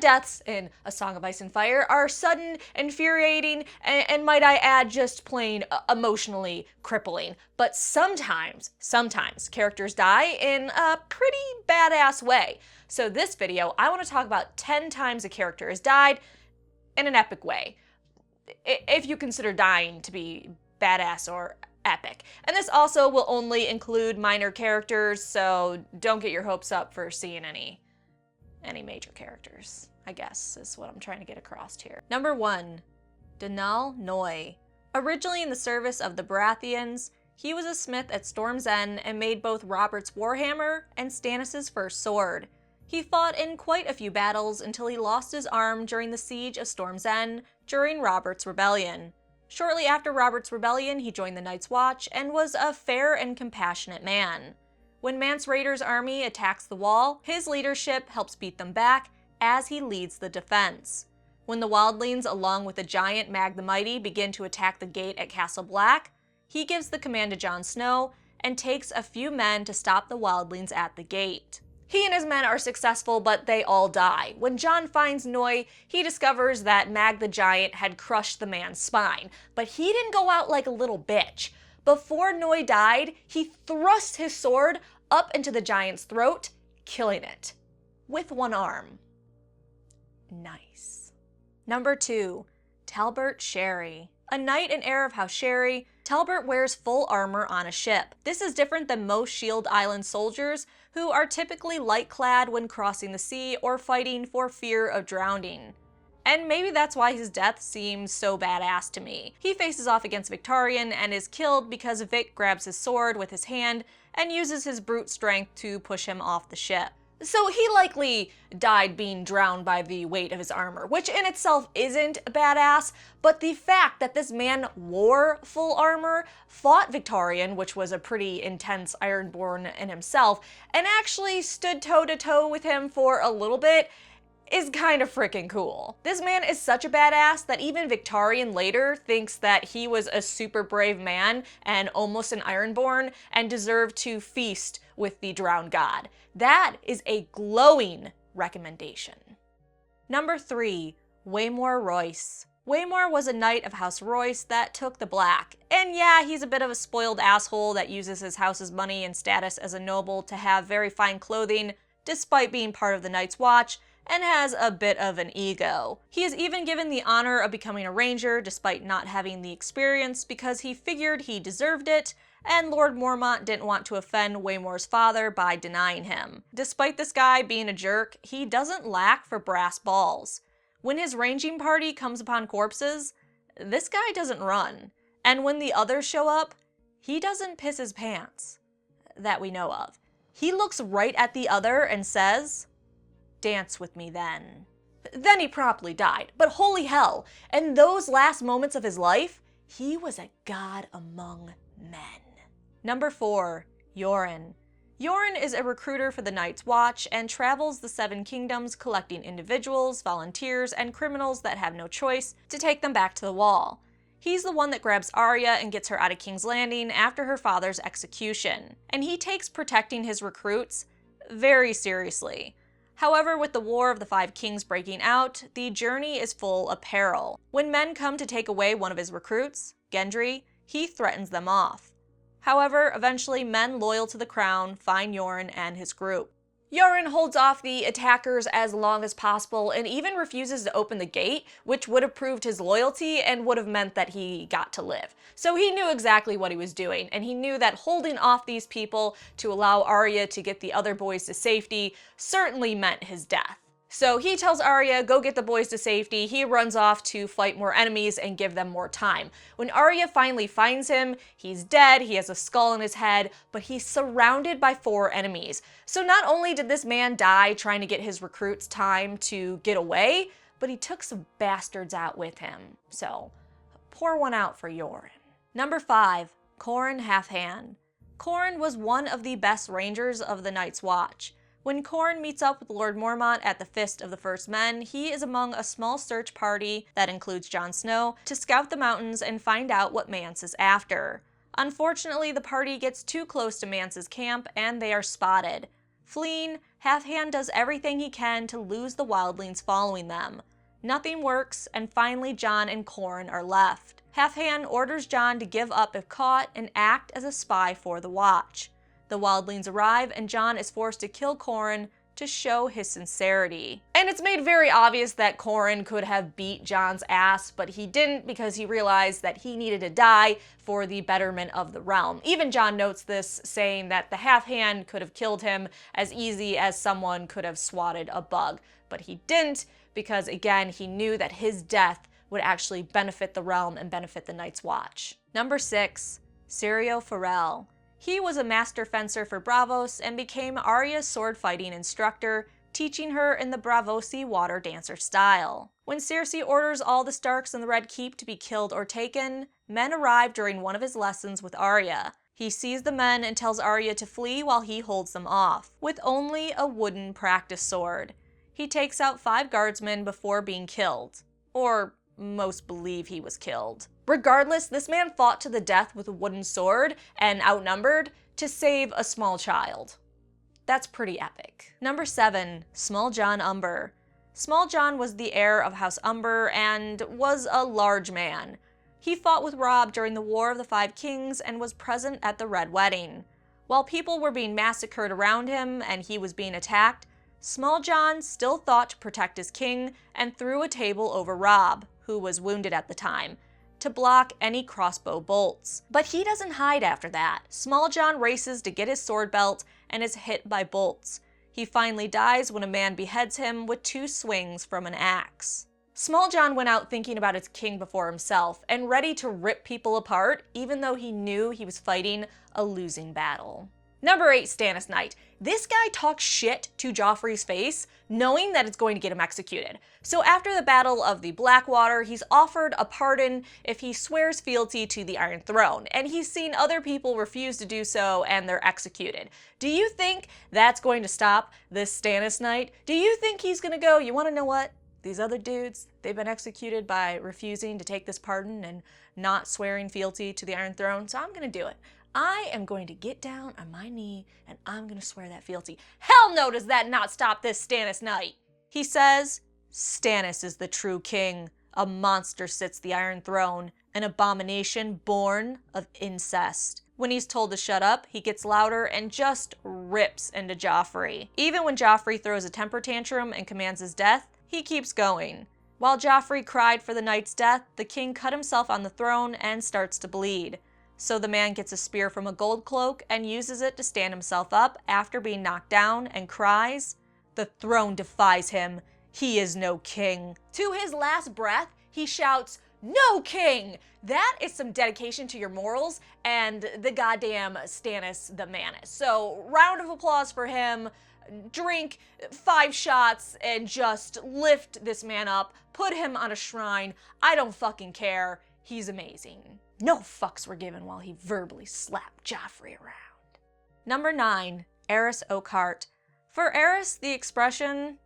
deaths in A Song of Ice and Fire are sudden, infuriating, and might I add, just plain emotionally crippling. But sometimes characters die in a pretty badass way. So this video, I want to talk about 10 times a character has died in an epic way, if you consider dying to be badass or epic. And this also will only include minor characters, so don't get your hopes up for seeing any major characters, I guess, is what I'm trying to get across here. Number 1, Danelle Noi. Originally in the service of the Baratheons, he was a smith at Storm's End and made both Robert's warhammer and Stannis' first sword. He fought in quite a few battles until he lost his arm during the siege of Storm's End during Robert's rebellion. Shortly after Robert's rebellion, he joined the Night's Watch and was a fair and compassionate man. When Mance Rayder's army attacks the Wall, his leadership helps beat them back as he leads the defense. When the Wildlings, along with the giant Mag the Mighty, begin to attack the gate at Castle Black, he gives the command to Jon Snow and takes a few men to stop the Wildlings at the gate. He and his men are successful, but they all die. When Jon finds Noi, he discovers that Mag the Giant had crushed the man's spine, but he didn't go out like a little bitch. Before Noi died, he thrust his sword up into the giant's throat, killing it with one arm. Nice. Number 2, Talbert Cheri. A knight and heir of House Cheri, Talbert wears full armor on a ship. This is different than most Shield Island soldiers, who are typically light-clad when crossing the sea or fighting for fear of drowning. And maybe that's why his death seems so badass to me. He faces off against Victarion and is killed because Vic grabs his sword with his hand and uses his brute strength to push him off the ship. So he likely died being drowned by the weight of his armor, which in itself isn't badass, but the fact that this man wore full armor, fought Victarion, which was a pretty intense Ironborn in himself, and actually stood toe-to-toe with him for a little bit is kind of freaking cool. This man is such a badass that even Victarion later thinks that he was a super brave man and almost an Ironborn and deserved to feast with the drowned god. That is a glowing recommendation. Number 3, Waymor Royce. Waymor was a knight of House Royce that took the black. And yeah, he's a bit of a spoiled asshole that uses his house's money and status as a noble to have very fine clothing, despite being part of the Night's Watch, and has a bit of an ego. He is even given the honor of becoming a ranger despite not having the experience because he figured he deserved it, and Lord Mormont didn't want to offend Waymor's father by denying him. Despite this guy being a jerk, he doesn't lack for brass balls. When his ranging party comes upon corpses, this guy doesn't run. And when the others show up, he doesn't piss his pants. That we know of. He looks right at the other and says, "Dance with me then." Then he promptly died, but holy hell, in those last moments of his life, he was a god among men. Number 4, Urine. Urine is a recruiter for the Night's Watch and travels the 7 kingdoms collecting individuals, volunteers, and criminals that have no choice to take them back to the Wall. He's the one that grabs Arya and gets her out of King's Landing after her father's execution, and he takes protecting his recruits very seriously. However, with the War of the 5 Kings breaking out, the journey is full of peril. When men come to take away one of his recruits, Gendry, he threatens them off. However, eventually men loyal to the crown find Urine and his group. Urine holds off the attackers as long as possible and even refuses to open the gate, which would have proved his loyalty and would have meant that he got to live. So he knew exactly what he was doing, and he knew that holding off these people to allow Arya to get the other boys to safety certainly meant his death. So he tells Arya, go get the boys to safety. He runs off to fight more enemies and give them more time. When Arya finally finds him, he's dead, he has a skull in his head, but he's surrounded by 4 enemies. So not only did this man die trying to get his recruits time to get away, but he took some bastards out with him. So pour one out for Urine. Number 5, Qhorin Halfhand. Qhorin was one of the best rangers of the Night's Watch. When Qhorin meets up with Lord Mormont at the Fist of the First Men, he is among a small search party that includes Jon Snow to scout the mountains and find out what Mance is after. Unfortunately, the party gets too close to Mance's camp and they are spotted. Fleeing, Halfhand does everything he can to lose the wildlings following them. Nothing works, and finally Jon and Qhorin are left. Halfhand orders Jon to give up if caught and act as a spy for the Watch. The wildlings arrive, and Jon is forced to kill Qhorin to show his sincerity. And it's made very obvious that Qhorin could have beat Jon's ass, but he didn't because he realized that he needed to die for the betterment of the realm. Even Jon notes this, saying that the Halfhand could have killed him as easy as someone could have swatted a bug. But he didn't, because again, he knew that his death would actually benefit the realm and benefit the Night's Watch. Number 6, Syrio Forel. He was a master fencer for Braavos and became Arya's sword-fighting instructor, teaching her in the Braavosi water dancer style. When Cersei orders all the Starks in the Red Keep to be killed or taken, men arrive during one of his lessons with Arya. He sees the men and tells Arya to flee while he holds them off, with only a wooden practice sword. He takes out 5 guardsmen before being killed. Or most believe he was killed. Regardless, this man fought to the death with a wooden sword and outnumbered to save a small child. That's pretty epic. Number 7, Small Jon Umber. Small Jon was the heir of House Umber and was a large man. He fought with Robb during the War of the Five Kings and was present at the Red Wedding. While people were being massacred around him and he was being attacked, Small Jon still thought to protect his king and threw a table over Robb, who was wounded at the time, to block any crossbow bolts. But he doesn't hide after that. Small Jon races to get his sword belt and is hit by bolts. He finally dies when a man beheads him with 2 swings from an axe. Small Jon went out thinking about his king before himself and ready to rip people apart, even though he knew he was fighting a losing battle. Number 8, Stannis Knight. This guy talks shit to Joffrey's face, knowing that it's going to get him executed. So after the Battle of the Blackwater, he's offered a pardon if he swears fealty to the Iron Throne, and he's seen other people refuse to do so and they're executed. Do you think that's going to stop this Stannis Knight? Do you think he's gonna go, you wanna know what? These other dudes, they've been executed by refusing to take this pardon and not swearing fealty to the Iron Throne, so I'm gonna do it. I am going to get down on my knee and I'm going to swear that fealty. Hell no, does that not stop this Stannis Knight. He says, Stannis is the true king. A monster sits the Iron Throne, an abomination born of incest. When he's told to shut up, he gets louder and just rips into Joffrey. Even when Joffrey throws a temper tantrum and commands his death, he keeps going. While Joffrey cried for the knight's death, the king cut himself on the throne and starts to bleed. So the man gets a spear from a gold cloak and uses it to stand himself up after being knocked down and cries, "The throne defies him. He is no king." To his last breath, he shouts, "No king!" That is some dedication to your morals and the goddamn Stannis the Manus. So round of applause for him. Drink 5 shots and just lift this man up. Put him on a shrine. I don't fucking care. He's amazing. No fucks were given while he verbally slapped Joffrey around. Number 9, Aerys Oakheart. For Aerys, the expression,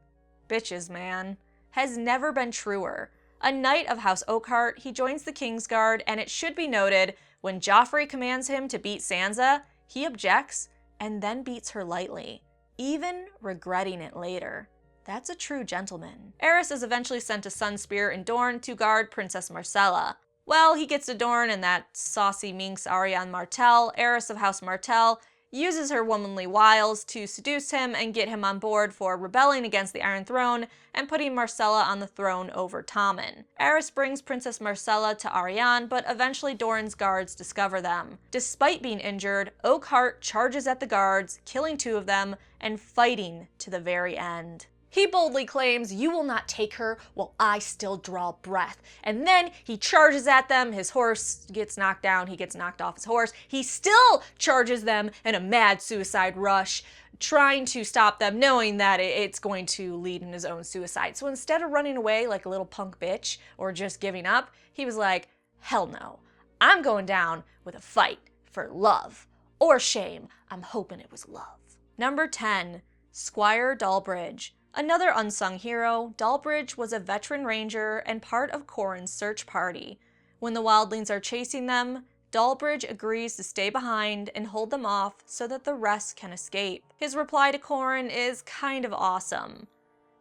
bitches man, has never been truer. A knight of House Oakheart, he joins the Kingsguard, and it should be noted, when Joffrey commands him to beat Sansa, he objects and then beats her lightly, even regretting it later. That's a true gentleman. Aerys is eventually sent to Sunspear in Dorne to guard Princess Myrcella. Well, he gets to Dorne and that saucy minx Ariane Martel, heiress of House Martel, uses her womanly wiles to seduce him and get him on board for rebelling against the Iron Throne and putting Myrcella on the throne over Tommen. Aerys brings Princess Myrcella to Ariane, but eventually Dorne's guards discover them. Despite being injured, Oakheart charges at the guards, killing 2 of them and fighting to the very end. He boldly claims, "You will not take her while I still draw breath." And then he charges at them, his horse gets knocked down, he gets knocked off his horse. He still charges them in a mad suicide rush, trying to stop them, knowing that it's going to lead in his own suicide. So instead of running away like a little punk bitch or just giving up, he was like, hell no, I'm going down with a fight for love. Or shame, I'm hoping it was love. Number 10, Squire Dalbridge. Another unsung hero, Dalbridge was a veteran ranger and part of Qhorin's search party. When the wildlings are chasing them, Dalbridge agrees to stay behind and hold them off so that the rest can escape. His reply to Qhorin is kind of awesome.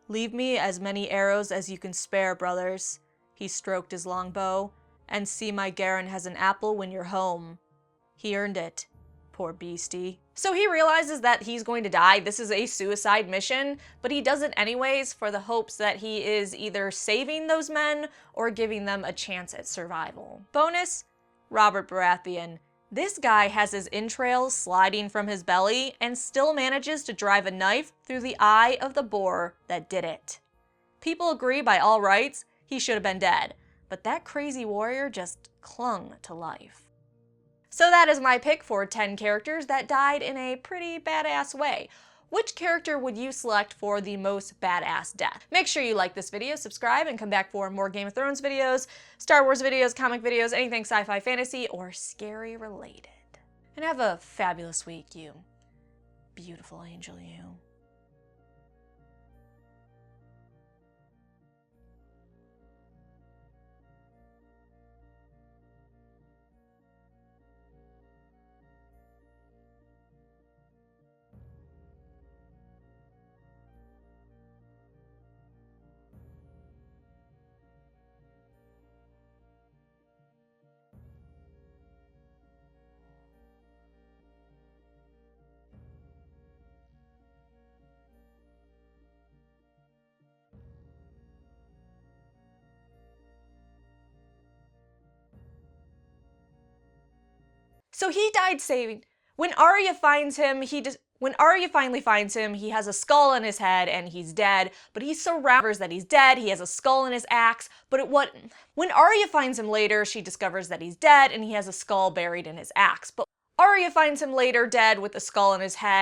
"Leave me as many arrows as you can spare, brothers." He stroked his long bow. "And see my Garen has an apple when you're home." He earned it. Poor beastie. So he realizes that he's going to die. This is a suicide mission, but he does it anyways for the hopes that he is either saving those men or giving them a chance at survival. Bonus, Robert Baratheon. This guy has his entrails sliding from his belly and still manages to drive a knife through the eye of the boar that did it. People agree by all rights he should have been dead, but that crazy warrior just clung to life. So that is my pick for 10 characters that died in a pretty badass way. Which character would you select for the most badass death? Make sure you like this video, subscribe, and come back for more Game of Thrones videos, Star Wars videos, comic videos, anything sci-fi, fantasy, or scary related. And have a fabulous week, you beautiful angel, you. So he died saving. When Arya finds him, when Arya finally finds him, he has a skull on his head and he's dead, but he's surrounded that he's dead, he has a skull in his axe, but when Arya finds him later, she discovers that he's dead and he has a skull buried in his axe. But Arya finds him later dead with a skull in his head.